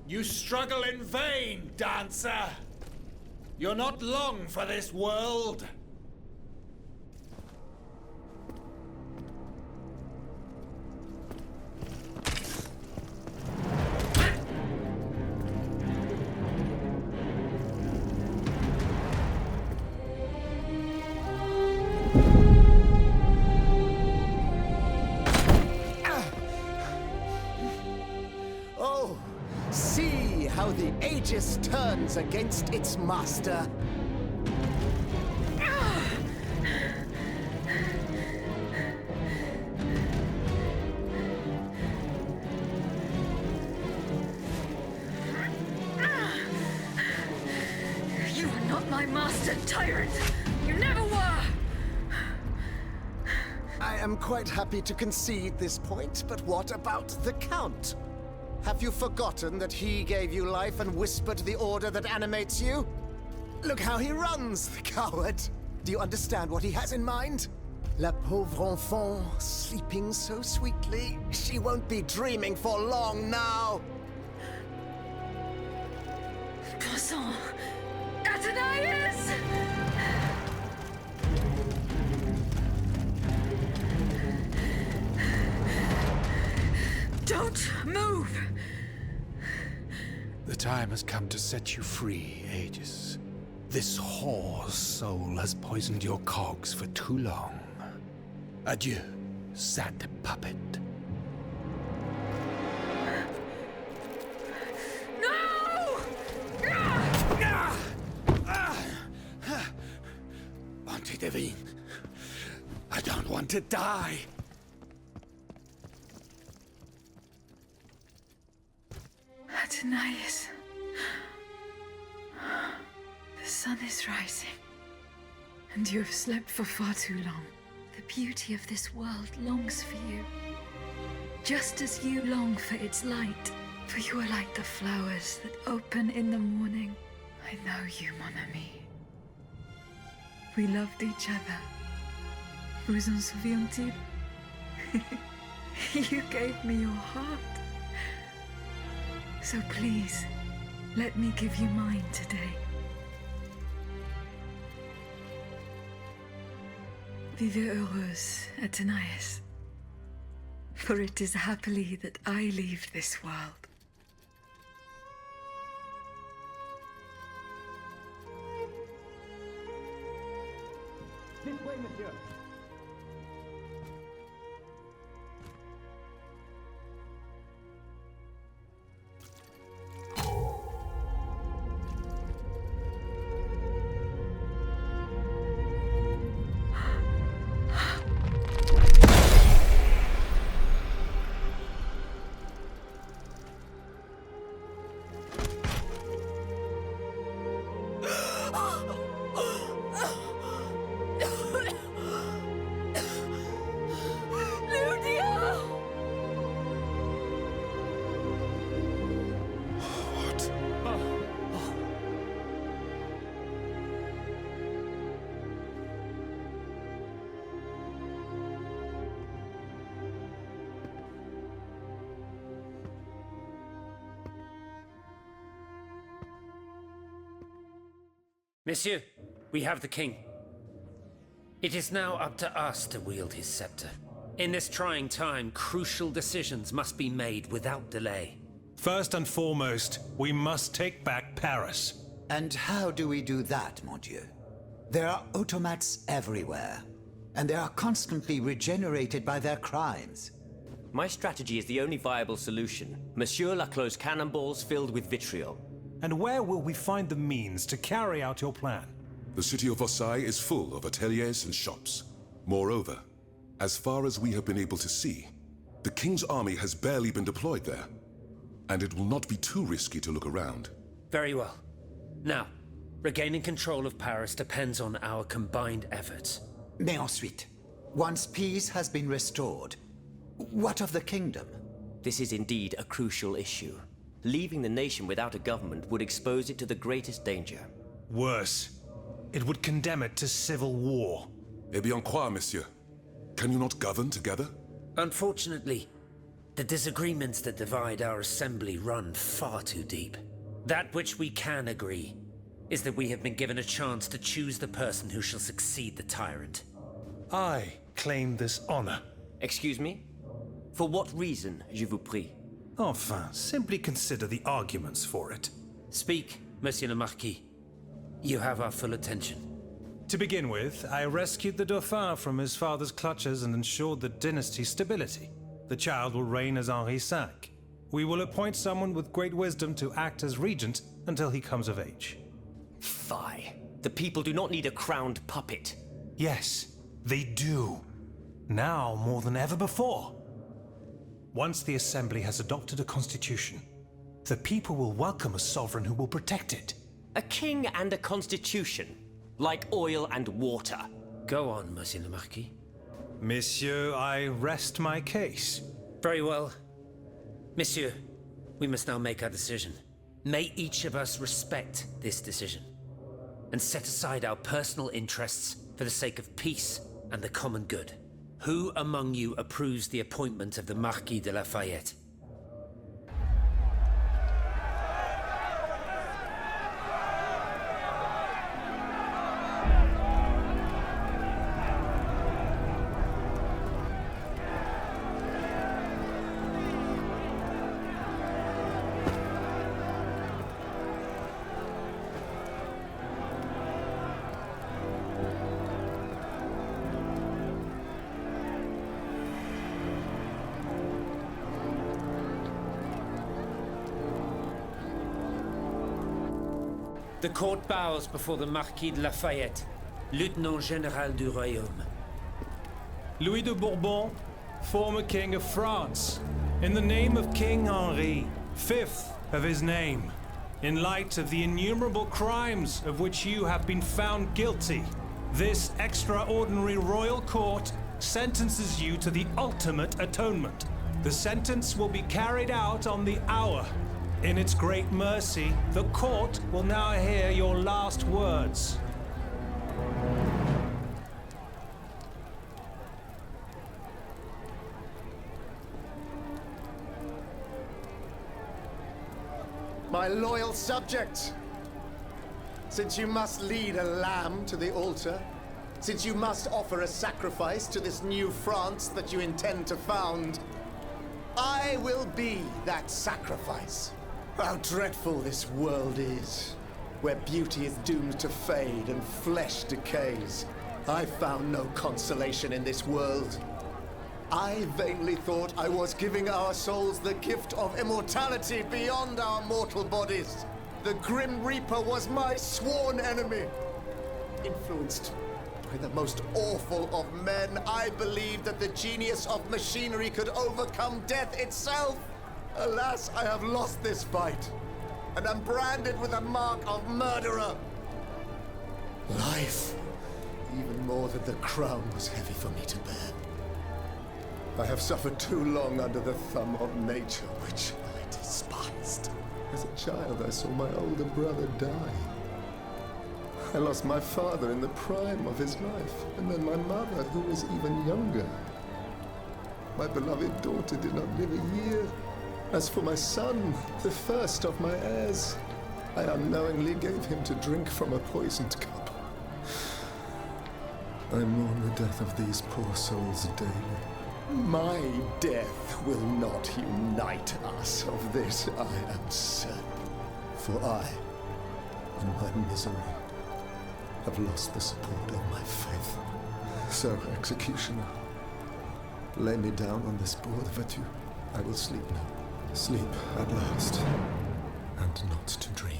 You struggle in vain, dancer! You're not long for this world! The Aegis turns against its master. You are not my master, tyrant! You never were! I am quite happy to concede this point, but what about the Count? Have you forgotten that he gave you life and whispered the order that animates you? Look how he runs, the coward! Do you understand what he has in mind? La pauvre enfant, sleeping so sweetly, she won't be dreaming for long now! Passons! Athenias! Don't move! The time has come to set you free, Aegis. This whore's soul has poisoned your cogs for too long. Adieu, sad puppet. No! Bonté Divine, I don't want to die. Athenias. The sun is rising, and you have slept for far too long. The beauty of this world longs for you, just as you long for its light. For you are like the flowers that open in the morning. I know you, mon ami. We loved each other. Vous en souvient-il? You gave me your heart. So please, let me give you mine today. Vive heureuse, Athenias. For it is happily that I leave this world. This way, monsieur. Monsieur, we have the king. It is now up to us to wield his scepter. In this trying time, crucial decisions must be made without delay. First and foremost, we must take back Paris. And how do we do that, mon Dieu? There are automats everywhere, and they are constantly regenerated by their crimes. My strategy is the only viable solution. Monsieur Laclos' cannonballs filled with vitriol. And where will we find the means to carry out your plan? The city of Versailles is full of ateliers and shops. Moreover, as far as we have been able to see, the king's army has barely been deployed there. And it will not be too risky to look around. Very well. Now, regaining control of Paris depends on our combined efforts. Mais ensuite, once peace has been restored, what of the kingdom? This is indeed a crucial issue. Leaving the nation without a government would expose it to the greatest danger. Worse, it would condemn it to civil war. Eh bien quoi, monsieur? Can you not govern together? Unfortunately, The disagreements that divide our assembly run far too deep. That which we can agree is that we have been given a chance to choose the person who shall succeed the tyrant. I claim this honor. Excuse me? For what reason, je vous prie? Enfin, simply consider the arguments for it. Speak, Monsieur le Marquis. You have our full attention. To begin with, I rescued the Dauphin from his father's clutches and ensured the dynasty's stability. The child will reign as Henri V. We will appoint someone with great wisdom to act as regent until he comes of age. Fie. The people do not need a crowned puppet. Yes, they do. Now more than ever before. Once the Assembly has adopted a constitution, the people will welcome a sovereign who will protect it. A king and a constitution, like oil and water. Go on, Monsieur le Marquis. Monsieur, I rest my case. Very well. Monsieur, we must now make our decision. May each of us respect this decision, and set aside our personal interests for the sake of peace and the common good. Who among you approves the appointment of the Marquis de Lafayette? The court bows before the Marquis de Lafayette, Lieutenant Général du Royaume. Louis de Bourbon, former King of France, in the name of King Henri, fifth of his name, in light of the innumerable crimes of which you have been found guilty, this extraordinary royal court sentences you to the ultimate atonement. The sentence will be carried out on the hour. In its great mercy, the court will now hear your last words. My loyal subject, since you must lead a lamb to the altar, since you must offer a sacrifice to this new France that you intend to found, I will be that sacrifice. How dreadful this world is, where beauty is doomed to fade and flesh decays. I found no consolation in this world. I vainly thought I was giving our souls the gift of immortality beyond our mortal bodies. The Grim Reaper was my sworn enemy. Influenced by the most awful of men, I believed that the genius of machinery could overcome death itself. Alas, I have lost this fight, and am branded with the mark of murderer. Life, even more than the crown, was heavy for me to bear. I have suffered too long under the thumb of nature, which I despised. As a child, I saw my older brother die. I lost my father in the prime of his life, and then my mother, who was even younger. My beloved daughter did not live a year. As for my son, the first of my heirs, I unknowingly gave him to drink from a poisoned cup. I mourn the death of these poor souls daily. My death will not unite us, of this I am certain. For I, in my misery, have lost the support of my faith. So, executioner, lay me down on this board, Vertu. I will sleep now. Sleep at last, and not to dream.